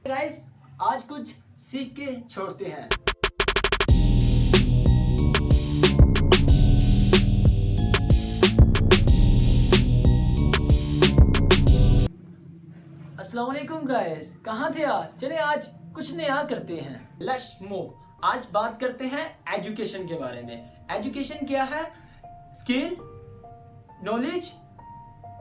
Guys, आज कुछ सीख के छोड़ते हैं। अस्सलाम वालेकुम गाइस, कहाँ थे आज? चले आज कुछ नया करते हैं। Let's move. आज बात करते हैं एजुकेशन के बारे में। एजुकेशन क्या है? Skill, knowledge,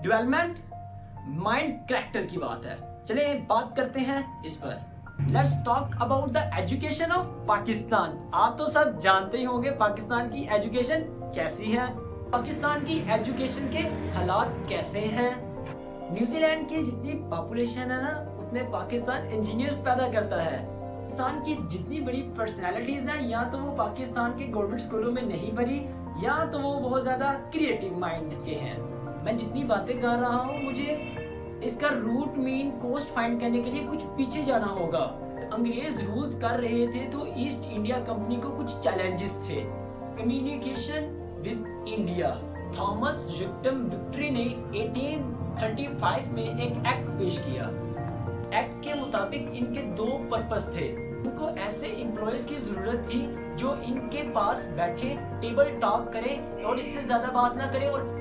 development, mind, character की बात है। चले बात करते हैं इस पर। Let's talk about the education of Pakistan. आप तो सब जानते ही होंगे पाकिस्तान की एजुकेशन कैसी है, पाकिस्तान की एजुकेशन के हालात कैसे हैं। न्यूजीलैंड की जितनी पॉपुलेशन है ना, उतने पाकिस्तान इंजीनियर्स पैदा करता है। पाकिस्तान की जितनी बड़ी पर्सनैलिटीज हैं, या तो वो पाकिस्तान के गवर्नमेंट स्कूलों में नहीं भरी, या तो वो बहुत ज्यादा क्रिएटिव माइंड के हैं। मैं जितनी बातें कर रहा हूँ, मुझे इसका रूट मीन कॉस्ट फाइंड करने के लिए कुछ पीछे जाना होगा। अंग्रेज रूल्स कर रहे थे तो ईस्ट इंडिया कंपनी को कुछ चैलेंजेस थे। Communication with India. थॉमस रिक्टम विक्ट्री ने 1835 में एक एक्ट पेश किया। एक्ट के मुताबिक इनके दो पर्पस थे। इनको ऐसे एम्प्लॉयज की जरूरत थी जो इनके पास बैठे टेबल टॉक करें और इससे ज्यादा बात ना करें, और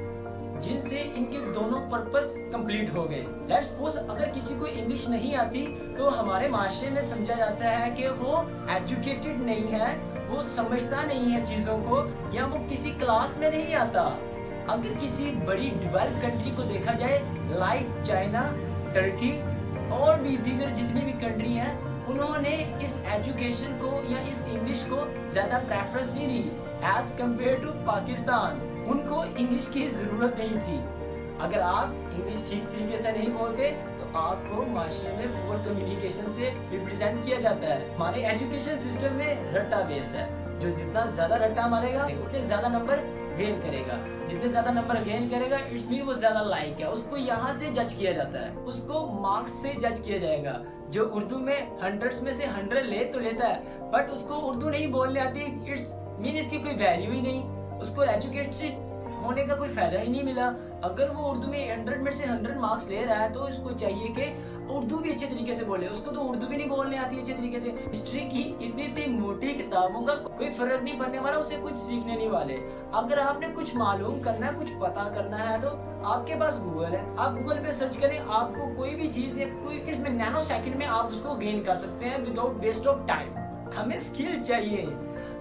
जिनसे इनके दोनों पर्पस कंप्लीट हो गए। लेट्स सपोज अगर किसी को इंग्लिश नहीं आती तो हमारे माशरे में समझा जाता है कि वो एजुकेटेड नहीं है, वो समझता नहीं है चीजों को, या वो किसी क्लास में नहीं आता। अगर किसी बड़ी डेवलप्ड कंट्री को देखा जाए, लाइक चाइना, टर्की और भी दीगर जितनी भी कंट्री हैं, उन्होंने इस एजुकेशन को या इस इंग्लिश को ज्यादा प्रेफरेंस नहीं दी एज कम्पेयर टू पाकिस्तान। उनको इंग्लिश की जरूरत नहीं थी। अगर आप इंग्लिश ठीक तरीके से नहीं बोलते तो आपको माशरे में पुअर कम्युनिकेशन से रिप्रेजेंट किया जाता है। हमारे एजुकेशन सिस्टम में रट्टा बेस है। जो जितना ज्यादा रट्टा मारेगा उतने ज्यादा नंबर गेन करेगा। जितने ज्यादा नंबर गेन करेगा इट्स मीन वो ज्यादा लाइक है। उसको यहाँ से जज किया जाता है, उसको मार्क्स से जज किया जाएगा। जो उर्दू में 100 में से 100 ले तो लेता है, बट उसको उर्दू नहीं बोलने आती, इट्स मीन इसकी कोई वैल्यू ही नहीं, उसको एजुकेटेड होने का कोई फायदा ही नहीं मिला। अगर वो उर्दू में 100 में से 100 मार्क्स ले रहा है तो उसको चाहिए कि उर्दू भी अच्छे तरीके से बोले। उसको तो उर्दू भी नहीं बोलने आती अच्छे तरीके से। हिस्ट्री की इतनी मोटी किताबों का कोई फर्क नहीं पड़ने वाला, उससे कुछ सीखने नहीं वाले। अगर आपने कुछ मालूम करना है, कुछ पता करना है, तो आपके पास गूगल है। आप गूगल पे सर्च करें, आपको कोई भी चीज या कोई इसमें नैनो सेकंड में आप उसको गेन कर सकते हैं विदाउट वेस्ट ऑफ टाइम। हमें स्किल चाहिए,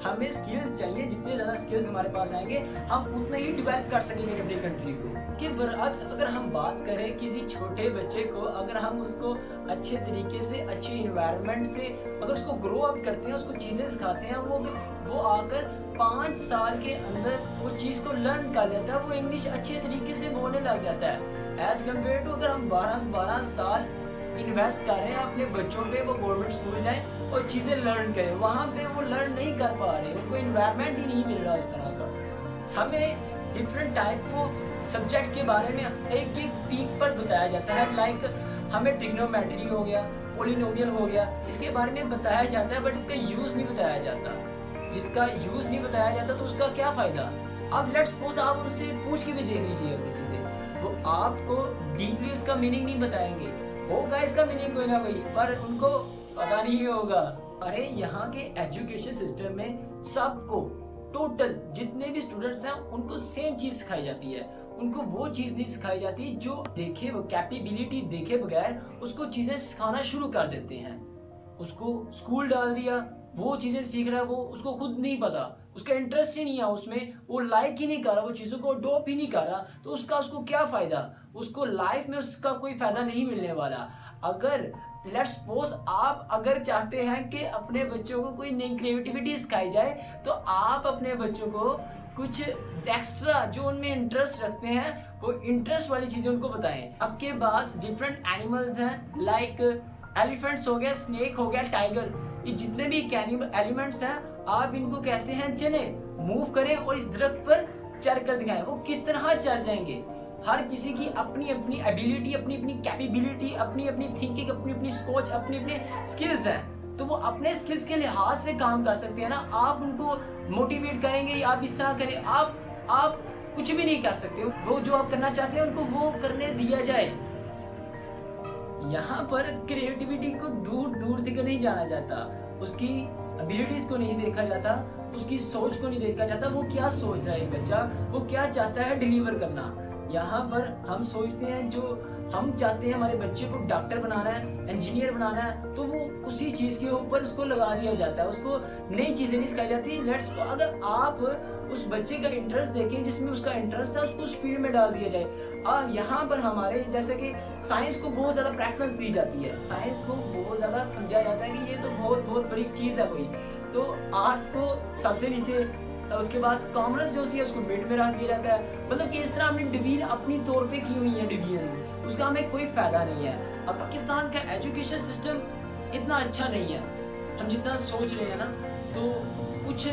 हमें स्किल्स चाहिए। जितने ज्यादा स्किल्स हमारे पास आएंगे हम उतना ही डेवलप कर सकेंगे अपनी कंट्री को। इसके बरअक्स अगर हम बात करें किसी छोटे बच्चे को, अगर हम उसको अच्छे तरीके से, अच्छे इन्वायरमेंट से अगर उसको ग्रो अप करते हैं, उसको चीजें सिखाते हैं, वो आकर 5 साल के अंदर वो चीज को लर्न कर लेता है, वो इंग्लिश अच्छे तरीके से बोलने लग जाता है। एज कम्पेयर टू अगर हम 12 साल इन्वेस्ट कर रहे हैं अपने बच्चों पे, वो गवर्नमेंट स्कूल जाएं और चीजें लर्न करें, वहां पे वो लर्न नहीं कर पा रहे, उनको इन्वायरमेंट ही नहीं मिल रहा उस तरह का। हमें डिफरेंट टाइप ऑफ सब्जेक्ट के बारे में एक एक पीक पर बताया जाता है। लाइक हमें ट्रिग्नोमेट्री हो गया, पोलिनोमियल हो गया, इसके बारे में बताया जाता है, बट इसका यूज नहीं बताया जाता। जिसका यूज नहीं बताया जाता तो उसका क्या फायदा। अब लेट्स सपोज आप उनसे पूछ के भी देख लीजिएगा किसी से, वो आपको डीपली उसका मीनिंग नहीं बताएंगे। होगा इसका मीनिंग कोई ना कोई, पर उनको पता नहीं होगा। अरे यहाँ के एजुकेशन सिस्टम में सबको टोटल जितने भी स्टूडेंट्स हैं उनको सेम चीज सिखाई जाती है। उनको वो चीज नहीं सिखाई जाती जो देखे, वो कैपेबिलिटी देखे बगैर उसको चीजें सिखाना शुरू कर देते हैं। उसको स्कूल डाल दिया, वो चीजें सीख रहा है, वो उसको खुद नहीं पता, उसका इंटरेस्ट ही नहीं है उसमें, वो लाइक ही नहीं कर रहा, वो चीजों को अडॉप्ट ही नहीं कर रहा, तो उसको क्या फायदा। उसको लाइफ में उसका कोई फायदा नहीं मिलने वाला। अगर लेट्स सपोज आप अगर चाहते हैं कि अपने बच्चों को कोई नई क्रिएटिविटी सिखाई जाए, तो आप अपने बच्चों को कुछ एक्स्ट्रा जो उनमें इंटरेस्ट रखते हैं, वो इंटरेस्ट वाली चीजें उनको बताएं। आपके पास डिफरेंट एनिमल्स हैं, लाइक एलिफेंट्स हो गया, स्नेक हो गया, टाइगर, ये जितने भी एलिमेंट्स हैं, आप इनको कहते हैं चले मूव करें और इस दरख्त पर चढ़ कर दिखाएं। वो किस तरह चढ़ जाएंगे। हर किसी की अपनी अपनी एबिलिटी, अपनी अपनी कैपेबिलिटी, अपनी अपनी थिंकिंग, अपनी अपनी सोच, अपनी अपनी स्किल्स हैं, तो वो अपने स्किल्स के लिहाज से काम कर सकते हैं ना। आप उनको मोटिवेट करेंगे, आप इस तरह करें, आप कुछ भी नहीं कर सकते। वो जो आप करना चाहते हैं उनको वो करने दिया जाए। यहाँ पर क्रिएटिविटी को दूर जाना जाता, उसकी एबिलिटीज को नहीं देखा जाता, उसकी सोच को नहीं देखा जाता, वो क्या सोच रहा है एक बच्चा, वो क्या चाहता है डिलीवर करना। यहाँ पर हम सोचते हैं जो हम चाहते हैं हमारे बच्चे को डॉक्टर बनाना है, इंजीनियर बनाना है, तो वो उसी चीज के ऊपर उसको लगा दिया जाता है, उसको नई चीजें नहीं सिखाई जाती। अगर आप उस बच्चे का इंटरेस्ट देखें, जिसमें उसका इंटरेस्ट है, उसको उस फील्ड में डाल दिया जाए। अब यहाँ पर हमारे जैसे कि साइंस को बहुत ज्यादा प्रेफरेंस दी जाती है, साइंस को बहुत ज्यादा समझा जाता है कि ये तो बहुत बड़ी चीज है कोई, तो आर्ट्स को सबसे नीचे, उसके बाद कॉमर्स जो सी है उसको मिड में रख दिया जाता है। मतलब कि इस तरह हमने डिवीजन अपनी तौर पे की हुई है, डिवीजन, उसका हमें कोई फायदा नहीं है। अब पाकिस्तान का एजुकेशन सिस्टम इतना अच्छा नहीं है हम जितना सोच रहे हैं ना। तो कुछ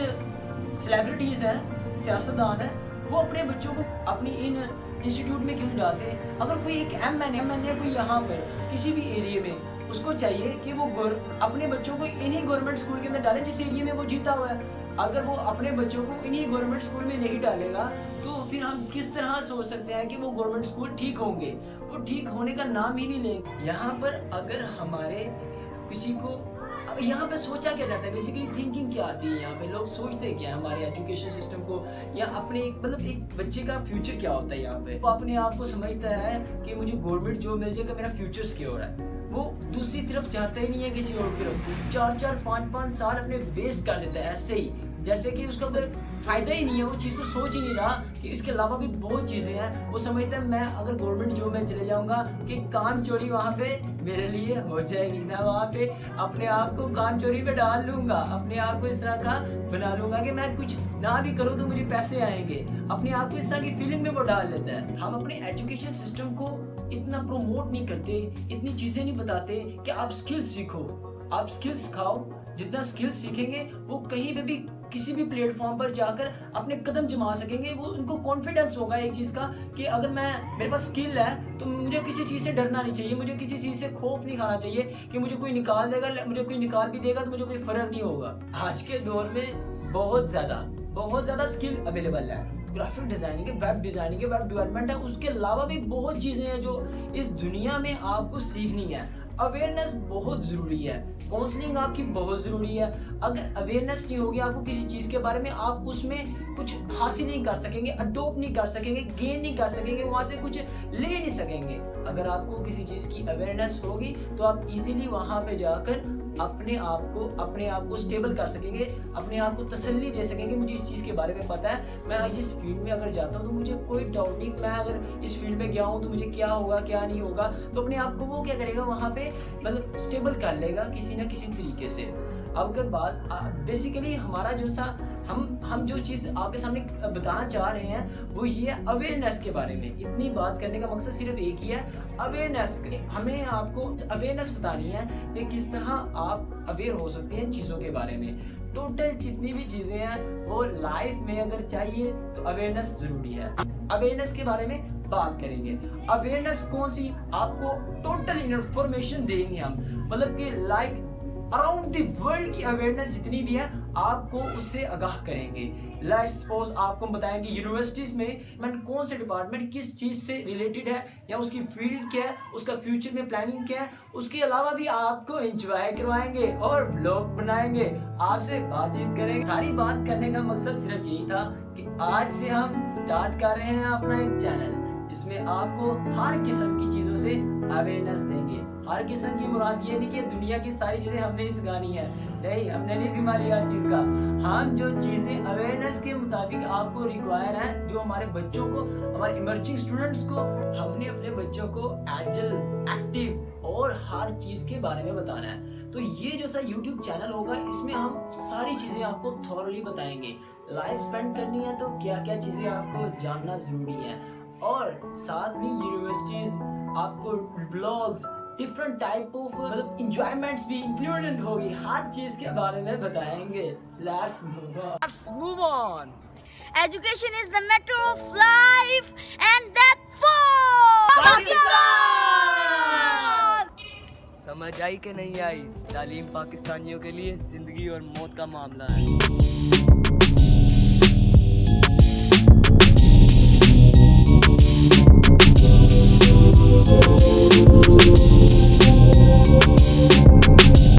सेलिब्रिटीज हैं, सियासतदान है, वो अपने बच्चों को अपनी इन इंस्टीट्यूट में क्यों डालते हैं। अगर कोई एक एमएनए कोई यहाँ पर किसी भी एरिया में, उसको चाहिए कि वो अपने बच्चों को इन्हीं गवर्नमेंट स्कूल के अंदर डालें जिस एरिया में वो जीता हुआ है। अगर वो अपने बच्चों को इन्हीं गवर्नमेंट स्कूल में नहीं डालेगा तो फिर हम किस तरह सोच सकते हैं कि वो गवर्नमेंट स्कूल ठीक होंगे। वो ठीक होने का नाम ही नहीं लेंगे। यहाँ पर अगर हमारे किसी को यहाँ पे सोचा क्या जाता है, बेसिकली थिंकिंग क्या आती है, यहाँ पे लोग सोचते क्या है हमारे एजुकेशन सिस्टम को, या अपने मतलब एक बच्चे का फ्यूचर क्या होता है। यहाँ पे वो अपने आप को समझता है कि मुझे गवर्नमेंट जॉब मिल जाएगा, मेरा फ्यूचर सिक्योर है। वो दूसरी तरफ चाहता ही नहीं है किसी और तरफ, 4-4 5-5 साल अपने वेस्ट कर लेता है ऐसे ही, जैसे कि उसका कोई फायदा ही नहीं है। वो चीज़ को सोच ही नहीं रहा कि इसके अलावा भी बहुत चीज़ें हैं। वो समझता है मैं अगर गवर्नमेंट जॉब में चले जाऊंगा कि काम चोरी वहाँ पे मेरे लिए हो जाएगी, मैं वहाँ पे अपने आप को काम चोरी पे डाल लूंगा, अपने आप को इस तरह का बना लूंगा कि मैं कुछ ना भी करूँ तो मुझे पैसे आएंगे, अपने आप को इस तरह की फीलिंग में वो डाल लेता है। हम अपने एजुकेशन सिस्टम को इतना प्रमोट नहीं करते, इतनी चीज़ें नहीं बताते कि आप स्किल सीखो, आप स्किल सिखाओ। जितना स्किल सीखेंगे वो कहीं पे भी किसी भी प्लेटफॉर्म पर जाकर अपने कदम जमा सकेंगे। वो उनको कॉन्फिडेंस होगा एक चीज़ का कि अगर मेरे पास स्किल है तो मुझे किसी चीज़ से डरना नहीं चाहिए, मुझे किसी चीज़ से खौफ नहीं खाना चाहिए कि मुझे कोई निकाल देगा, मुझे कोई निकाल भी देगा तो मुझे कोई फर्क नहीं होगा। आज के दौर में बहुत ज़्यादा स्किल अवेलेबल है, ग्राफिक डिजाइनिंग है, वेब डिजाइनिंग है, वेब डेवलपमेंट है, उसके अलावा भी बहुत चीज़ें हैं जो इस दुनिया में आपको सीखनी है। अवेयरनेस बहुत ज़रूरी है, काउंसलिंग आपकी बहुत ज़रूरी है। अगर अवेयरनेस नहीं होगी आपको किसी चीज़ के बारे में, आप उसमें कुछ हासिल नहीं कर सकेंगे, अडोप्ट नहीं कर सकेंगे, गेन नहीं कर सकेंगे, वहाँ से कुछ ले नहीं सकेंगे। अगर आपको किसी चीज़ की अवेयरनेस होगी तो आप इजीली वहाँ पे जाकर अपने आप को स्टेबल कर सकेंगे, अपने आप को तसल्ली दे सकेंगे। मुझे इस चीज़ के बारे में पता है, मैं इस फील्ड में अगर जाता हूँ तो मुझे कोई डाउट नहीं, मैं अगर इस फील्ड में गया हूँ तो मुझे क्या होगा क्या नहीं होगा। तो अपने आप को वो क्या करेगा वहाँ पे मतलब स्टेबल कर लेगा किसी ना किसी तरीके से। अब अगर बात बेसिकली हमारा जो सा हम जो चीज़ आपके सामने बताना चाह रहे हैं वो ये है अवेयरनेस के बारे में। इतनी बात करने का मकसद सिर्फ एक ही है, अवेयरनेस। हमें आपको अवेयरनेस बतानी है कि किस तरह आप अवेयर हो सकते हैं चीज़ों के बारे में। टोटल जितनी भी चीज़ें हैं वो लाइफ में अगर चाहिए तो अवेयरनेस ज़रूरी है। अवेयरनेस के बारे में बात करेंगे। अवेयरनेस कौन सी, आपको टोटल इन्फॉर्मेशन देंगे हम, मतलब कि लाइक अराउंड द वर्ल्ड की अवेयरनेस जितनी भी है आपको उससे आगाह करेंगे। लेट्स सपोज आपको बताएंगे यूनिवर्सिटीज में कौन से डिपार्टमेंट किस चीज़ से रिलेटेड है या उसकी फील्ड क्या है, उसका फ्यूचर में प्लानिंग क्या है। उसके अलावा भी आपको एंजॉय करवाएंगे और ब्लॉग बनाएंगे, आपसे बातचीत करेंगे। सारी बात करने का मकसद सिर्फ यही था कि आज से हम स्टार्ट कर रहे हैं अपना एक चैनल, इसमें आपको हर किस्म की चीज़ों से अवेयरनेस देंगे। हर किस्म की मुराद ये नहीं कि दुनिया की सारी चीज़ें हमने ही सिखानी है, नहीं, हमने नहीं सिखा लिया हर चीज़ का। हम जो चीज़ें अवेयरनेस के मुताबिक आपको रिक्वायर है, जो हमारे बच्चों को, हमारे इमर्जिंग स्टूडेंट्स को, हमने अपने बच्चों को एजिल, एक्टिव और हर चीज़ के बारे में बताना है। तो ये जो सा यूट्यूब चैनल होगा इसमें हम सारी चीज़ें आपको थॉरली बताएंगे। लाइफ स्पेंड करनी है तो क्या क्या चीज़ें आपको जानना ज़रूरी है, और साथ में यूनिवर्सिटीज़ आपको व्लॉग्स, डिफरेंट टाइप ऑफ मतलब इंजॉयमेंट्स भी इंक्लूडेड होगी, हर चीज के बारे में बताएंगे। Let's move on. Education is the matter of life and death for Pakistan. समझ आई कि नहीं आई? तालीम पाकिस्तानियों के लिए जिंदगी और मौत का मामला है।